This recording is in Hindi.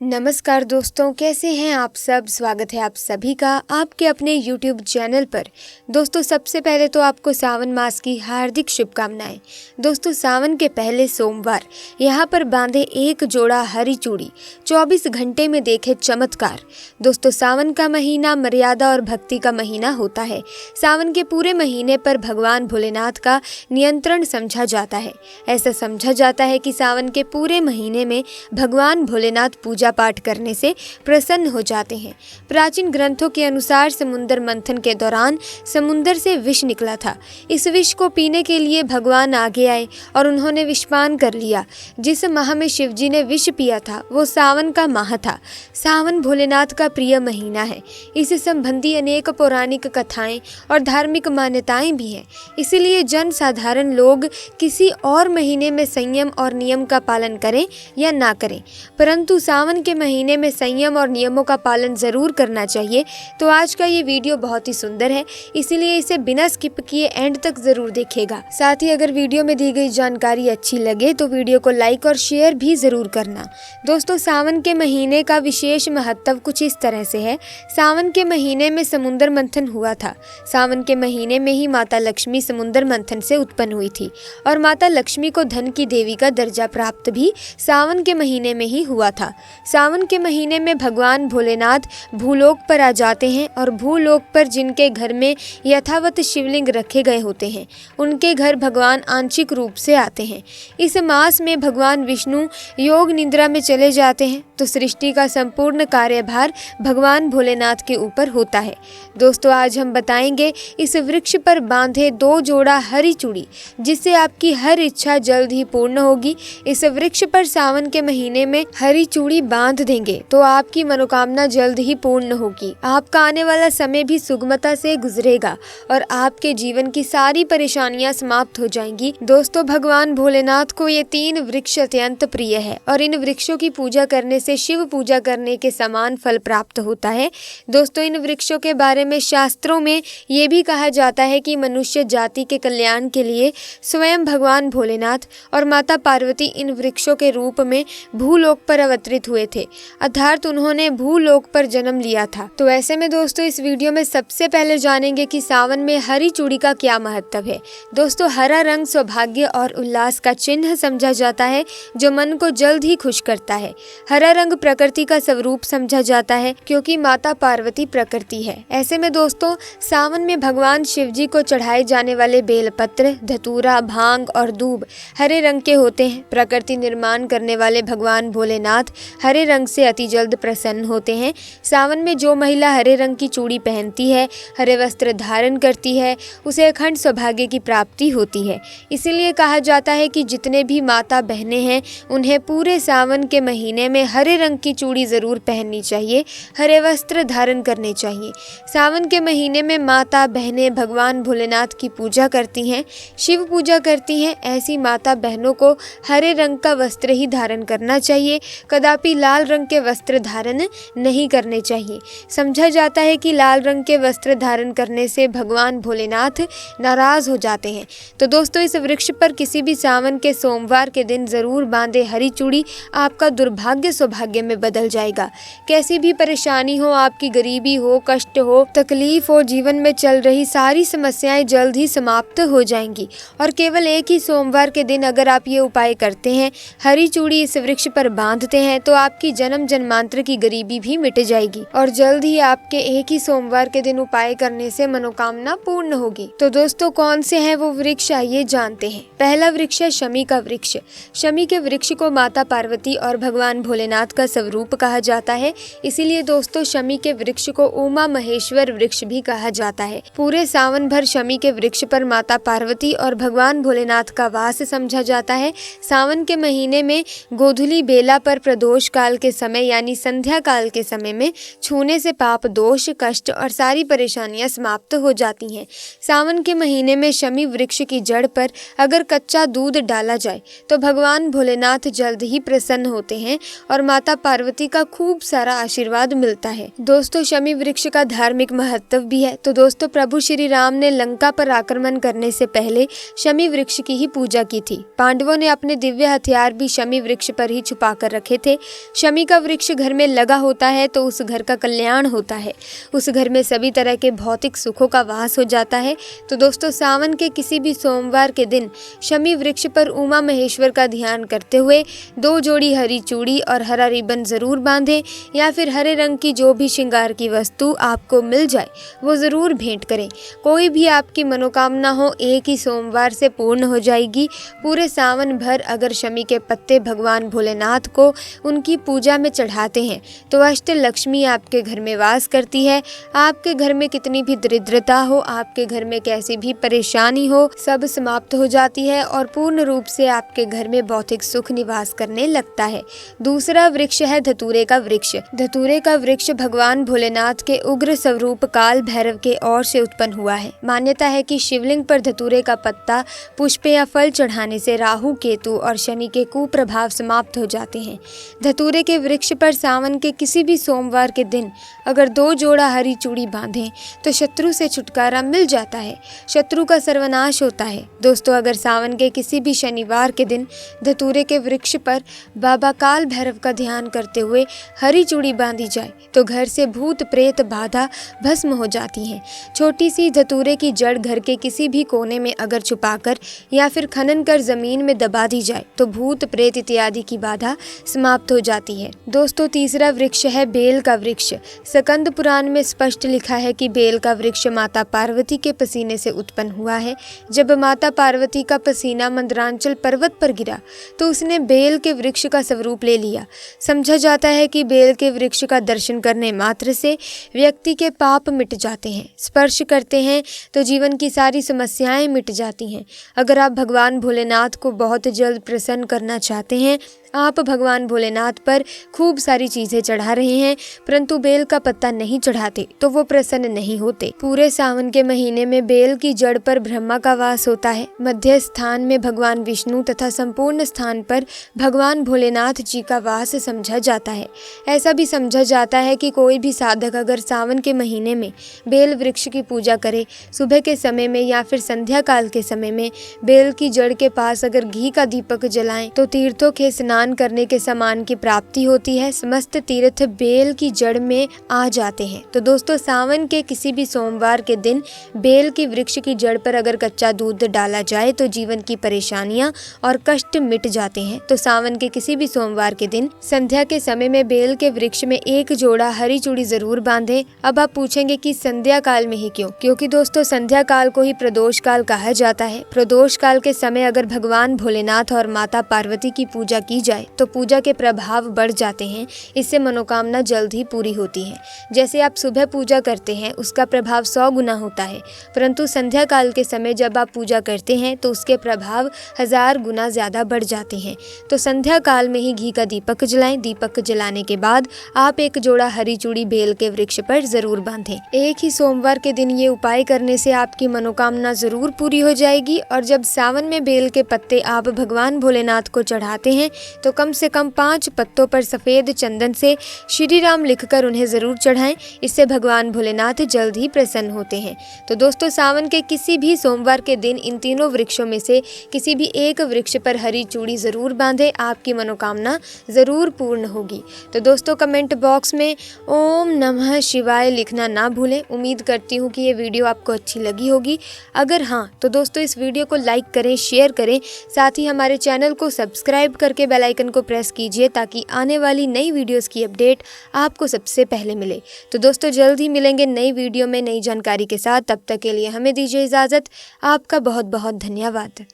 नमस्कार दोस्तों, कैसे हैं आप सब। स्वागत है आप सभी का आपके अपने YouTube चैनल पर। दोस्तों, सबसे पहले तो आपको सावन मास की हार्दिक शुभकामनाएं। दोस्तों, सावन के पहले सोमवार यहाँ पर बांधे एक जोड़ा हरी चूड़ी, 24 घंटे में देखे चमत्कार। दोस्तों, सावन का महीना मर्यादा और भक्ति का महीना होता है। सावन के पूरे महीने पर भगवान भोलेनाथ का नियंत्रण समझा जाता है। ऐसा समझा जाता है कि सावन के पूरे महीने में भगवान भोलेनाथ पूजा पाठ करने से प्रसन्न हो जाते हैं। प्राचीन ग्रंथों के अनुसार समुद्र मंथन के दौरान समुद्र से विष निकला था। इस विष को पीने के लिए भगवान आगे आए और उन्होंने विषपान कर लिया। जिस माह में शिवजी ने विष पिया था वो सावन का माह था। सावन भोलेनाथ का प्रिय महीना है। इससे संबंधी अनेक पौराणिक कथाएं और धार्मिक मान्यताएं भी हैं। इसीलिए जन साधारण लोग किसी और महीने में संयम और नियम का पालन करें या ना करें, परंतु सावन के महीने में संयम और नियमों का पालन जरूर करना चाहिए। तो आज का ये वीडियो बहुत ही सुंदर है, इसीलिए इसे बिना स्किप किए एंड तक जरूर देखिएगा। साथ ही अगर वीडियो में दी गई जानकारी अच्छी लगे तो वीडियो को लाइक और शेयर भी जरूर करना। दोस्तों, सावन के महीने का विशेष महत्व कुछ इस तरह से है। सावन के महीने में समुद्र मंथन हुआ था। सावन के महीने में ही माता लक्ष्मी समुद्र मंथन से उत्पन्न हुई थी और माता लक्ष्मी को धन की देवी का दर्जा प्राप्त भी सावन के महीने में ही हुआ था। सावन के महीने में भगवान भोलेनाथ भूलोक पर आ जाते हैं और भूलोक पर जिनके घर में यथावत शिवलिंग रखे गए होते हैं उनके घर भगवान आंशिक रूप से आते हैं। इस मास में भगवान विष्णु योग निद्रा में चले जाते हैं तो सृष्टि का संपूर्ण कार्यभार भगवान भोलेनाथ के ऊपर होता है। दोस्तों, आज हम बताएंगे इस वृक्ष पर बांधे 2 जोड़ा हरी चूड़ी, जिससे आपकी हर इच्छा जल्द ही पूर्ण होगी। इस वृक्ष पर सावन के महीने में हरी चूड़ी बांध देंगे तो आपकी मनोकामना जल्द ही पूर्ण होगी। आपका आने वाला समय भी सुगमता से गुजरेगा और आपके जीवन की सारी परेशानियां समाप्त हो जाएंगी। दोस्तों, भगवान भोलेनाथ को ये 3 वृक्ष अत्यंत प्रिय है और इन वृक्षों की पूजा करने से शिव पूजा करने के समान फल प्राप्त होता है। दोस्तों, इन वृक्षों के बारे में शास्त्रों में ये भी कहा जाता है कि मनुष्य जाति के कल्याण के लिए स्वयं भगवान भोलेनाथ और माता पार्वती इन वृक्षों के रूप में भूलोक पर अवतरित हुए थे, अर्थात उन्होंने भूलोक पर जन्म लिया था। तो ऐसे में दोस्तों, इस वीडियो में सबसे पहले जानेंगे कि सावन में हरी चूड़ी का क्या महत्व है। दोस्तों, हरा रंग सौभाग्य और उल्लास का चिन्ह समझा जाता है जो मन को जल्द ही खुश करता है। हरा रंग प्रकृति का स्वरूप समझा जाता है क्योंकि माता पार्वती प्रकृति है। ऐसे में दोस्तों, सावन में भगवान शिव जी को चढ़ाए जाने वाले बेलपत्र, धतूरा, भांग और दूब हरे रंग के होते हैं। प्रकृति निर्माण करने वाले भगवान भोलेनाथ हरे रंग से अति जल्द प्रसन्न होते हैं। सावन में जो महिला हरे रंग की चूड़ी पहनती है, हरे वस्त्र धारण करती है, उसे अखंड सौभाग्य की प्राप्ति होती है। इसीलिए कहा जाता है कि जितने भी माता बहनें हैं उन्हें पूरे सावन के महीने में हरे रंग की चूड़ी जरूर पहननी चाहिए, हरे वस्त्र धारण करने चाहिए। सावन के महीने में माता बहनें भगवान भोलेनाथ की पूजा करती हैं, शिव पूजा करती हैं। ऐसी माता बहनों को हरे रंग का वस्त्र ही धारण करना चाहिए, कदापि लाल रंग के वस्त्र धारण नहीं करने चाहिए। समझा जाता है कि लाल रंग के वस्त्र धारण करने से भगवान भोलेनाथ नाराज हो जाते हैं। तो दोस्तों, इस वृक्ष पर किसी भी सावन के सोमवार के दिन जरूर बांधे हरी चूड़ी, आपका दुर्भाग्य सौभाग्य में बदल जाएगा। कैसी भी परेशानी हो, आपकी गरीबी हो, कष्ट हो, तकलीफ हो, जीवन में चल रही सारी समस्याएं जल्द ही समाप्त हो जाएंगी। और केवल एक ही सोमवार के दिन अगर आप ये उपाय करते हैं, हरी चूड़ी इस वृक्ष पर बांधते हैं, तो आपकी जन्म जन्मांतर की गरीबी भी मिट जाएगी और जल्द ही आपके एक ही सोमवार के दिन उपाय करने से मनोकामना पूर्ण होगी। तो दोस्तों, कौन से हैं वो वृक्ष, आइए जानते हैं। पहला वृक्ष है शमी का वृक्ष। शमी के वृक्ष को माता पार्वती और भगवान भोलेनाथ का स्वरूप कहा जाता है। इसीलिए दोस्तों, शमी के वृक्ष को उमा महेश्वर वृक्ष भी कहा जाता है। पूरे सावन भर शमी के वृक्ष पर माता पार्वती और भगवान भोलेनाथ का वास समझा जाता है। सावन के महीने में गोधुली बेला पर प्रदोष काल के समय यानी संध्या काल के समय में छूने से पाप दोष, कष्ट और सारी परेशानियां समाप्त हो जाती हैं। सावन के महीने में शमी वृक्ष की जड़ पर अगर कच्चा दूध डाला जाए तो भगवान भोलेनाथ जल्द ही प्रसन्न होते हैं और माता पार्वती का खूब सारा आशीर्वाद मिलता है। दोस्तों शमी वृक्ष का धार्मिक महत्व भी है। तो दोस्तों प्रभु श्री राम ने लंका पर आक्रमण करने से पहले शमी वृक्ष की ही पूजा की थी। पांडवों ने अपने दिव्य हथियार भी शमी वृक्ष पर ही छुपा कर रखे थे। शमी का वृक्ष घर में लगा होता है तो उस घर का कल्याण होता है, उस घर में सभी तरह के भौतिक सुखों का वास हो जाता है। तो दोस्तों सावन के किसी भी सोमवार के दिन शमी वृक्ष पर उमा महेश्वर का ध्यान करते हुए 2 जोड़ी हरी चूड़ी और हरा रिबन जरूर बांधें, या फिर हरे रंग की जो भी श्रृंगार की वस्तु आपको मिल जाए वो जरूर भेंट करें। कोई भी आपकी मनोकामना हो एक ही सोमवार से पूर्ण हो जाएगी। पूरे सावन भर अगर शमी के पत्ते भगवान भोलेनाथ को उनकी पूजा में चढ़ाते हैं तो अष्ट लक्ष्मी आपके घर में वास करती है। आपके घर में कितनी भी दरिद्रता हो, आपके घर में कैसी भी परेशानी हो, सब समाप्त हो जाती है और पूर्ण रूप से आपके घर में भौतिक सुख निवास करने लगता है। दूसरा वृक्ष है धतूरे का वृक्ष। धतूरे का वृक्ष भगवान भोलेनाथ के उग्र स्वरूप काल भैरव के ओर से उत्पन्न हुआ है। मान्यता है कि शिवलिंग पर धतूरे का पत्ता, पुष्प या फल चढ़ाने से राहु, केतु और शनि के कुप्रभाव समाप्त हो जाते हैं। धतूरे के वृक्ष पर सावन के किसी भी सोमवार के दिन अगर 2 जोड़ा हरी चूड़ी बांधें तो शत्रु से छुटकारा मिल जाता है, शत्रु का सर्वनाश होता है। दोस्तों अगर सावन के किसी भी शनिवार के दिन धतूरे के वृक्ष पर बाबा काल भैरव का ध्यान करते हुए हरी चूड़ी बांधी जाए तो घर से भूत प्रेत बाधा भस्म हो जाती हैं। छोटी सी धतूरे की जड़ घर के किसी भी कोने में अगर छुपाकर या फिर खनन कर जमीन में दबा दी जाए तो भूत प्रेत इत्यादि की बाधा समाप्त हो जाती है। दोस्तों तीसरा वृक्ष है बेल का वृक्ष। स्कंद पुराण में स्पष्ट लिखा है कि बेल का वृक्ष माता पार्वती के पसीने से उत्पन्न हुआ है। जब माता पार्वती का पसीना मंदरांचल पर्वत पर गिरा तो उसने बेल के वृक्ष का स्वरूप ले लिया। समझा जाता है कि बेल के वृक्ष का दर्शन करने मात्र से व्यक्ति के पाप मिट जाते हैं, स्पर्श करते हैं तो जीवन की सारी समस्याएं मिट जाती हैं। अगर आप भगवान भोलेनाथ को बहुत जल्द प्रसन्न करना चाहते हैं, आप भगवान भोलेनाथ पर खूब सारी चीजें चढ़ा रहे हैं परंतु बेल का पत्ता नहीं चढ़ाते तो वो प्रसन्न नहीं होते। पूरे सावन के महीने में बेल की जड़ पर ब्रह्मा का वास होता है। मध्य स्थान में भगवान विष्णु तथा संपूर्ण स्थान पर भगवान भोलेनाथ जी का वास समझा जाता है। ऐसा भी समझा जाता है कि कोई भी साधक अगर सावन के महीने में बेल वृक्ष की पूजा करे, सुबह के समय में या फिर संध्या काल के समय में बेल की जड़ के पास अगर घी का दीपक जलाएं तो तीर्थों के स्नान करने के समान की प्राप्ति होती है। समस्त तीर्थ बेल की जड़ में आ जाते हैं। तो दोस्तों सावन के किसी भी सोमवार के दिन बेल की वृक्ष की जड़ पर अगर कच्चा दूध डाला जाए तो जीवन की परेशानियां और कष्ट मिट जाते हैं। तो सावन के किसी भी सोमवार के दिन संध्या के समय में बेल के वृक्ष में 1 जोड़ा हरी चूड़ी जरूर बांधें। अब आप पूछेंगे कि संध्या काल में ही क्यों? क्योंकि दोस्तों संध्या काल को ही प्रदोष काल कहा जाता है। प्रदोष काल के समय अगर भगवान भोलेनाथ और माता पार्वती की पूजा की जाए तो पूजा के प्रभाव बढ़ जाते हैं। इससे मनोकामना जल्द ही पूरी होती है। जैसे आप सुबह पूजा करते हैं उसका प्रभाव 100 गुना होता है, परंतु संध्या काल के समय जब आप पूजा करते हैं तो उसके प्रभाव 1000 गुना ज्यादा बढ़ जाते हैं। तो संध्या काल में ही घी का दीपक जलाएं। दीपक जलाने के बाद आप 1 जोड़ा हरी चूड़ी बेल के वृक्ष पर जरूर बांधें। एक ही सोमवार के दिन ये उपाय करने से आपकी मनोकामना जरूर पूरी हो जाएगी। और जब सावन में बेल के पत्ते आप भगवान भोलेनाथ को चढ़ाते हैं तो कम से कम 5 पत्तों पर सफेद चंदन से श्री राम लिखकर उन्हें जरूर चढ़ाएं। इससे भगवान भोलेनाथ जल्द ही प्रसन्न होते हैं। तो दोस्तों सावन के किसी भी सोमवार के दिन इन तीनों वृक्षों में से किसी भी एक वृक्ष पर हरी चूड़ी जरूर बांधें, आपकी मनोकामना जरूर पूर्ण होगी। तो दोस्तों कमेंट बॉक्स में ओम नमः शिवाय लिखना ना भूलें। उम्मीद करती हूँ कि ये वीडियो आपको अच्छी लगी होगी। अगर हाँ तो दोस्तों इस वीडियो को लाइक करें, शेयर करें, साथ ही हमारे चैनल को सब्सक्राइब करके बेल आइकन को प्रेस कीजिए ताकि आने वाली नई वीडियोस की अपडेट आपको सबसे पहले मिले। तो दोस्तों जल्द ही मिलेंगे नई वीडियो में नई जानकारी के साथ। तब तक के लिए हमें दीजिए इजाज़त। आपका बहुत बहुत धन्यवाद।